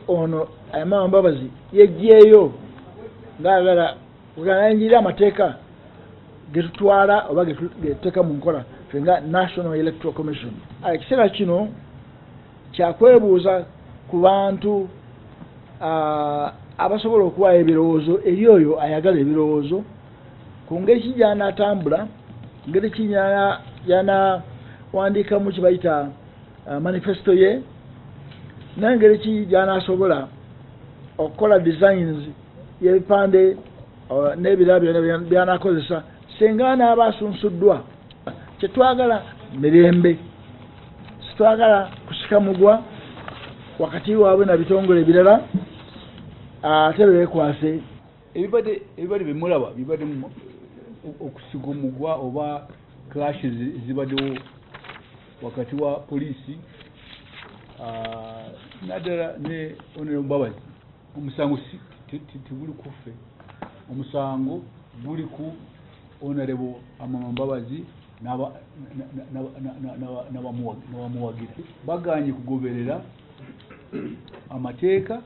ono Amama Mbabazi yejjeeyo ng'ayagala kuganjira amateeka getutwala oba getuteeka mu nkola fenga National Electoral Commission. Ekiseera kino kyakwebuuza ku bantu abasobola okuwaayo ebirowoozo eri oyo ayagala ebirowoozo ku ngeri ki gy'anaatambula, ngeri ki gy'anawandiikamu kye bayita manifesto ye, n'engeri ki gy'anaasobola okukola designs y'ebipande n'ebirala byonna by'anaakozesa singa anaaba asunsuddwa. Kyetwagala mirembe, sitwagala kusikamugwa wakati waabwe na bitongole ebirala ate beekwase. Ebibadde bemulaba bibadde okusigumugwa oba clashes zibaddewo wakati wa poliisi naddala ne Honorable Mbabazi. Omusango tebuli kuffe, omusango guli ku Honorable Amama Mbabazi n'abamuwagira. Baganye kugoberera amateeka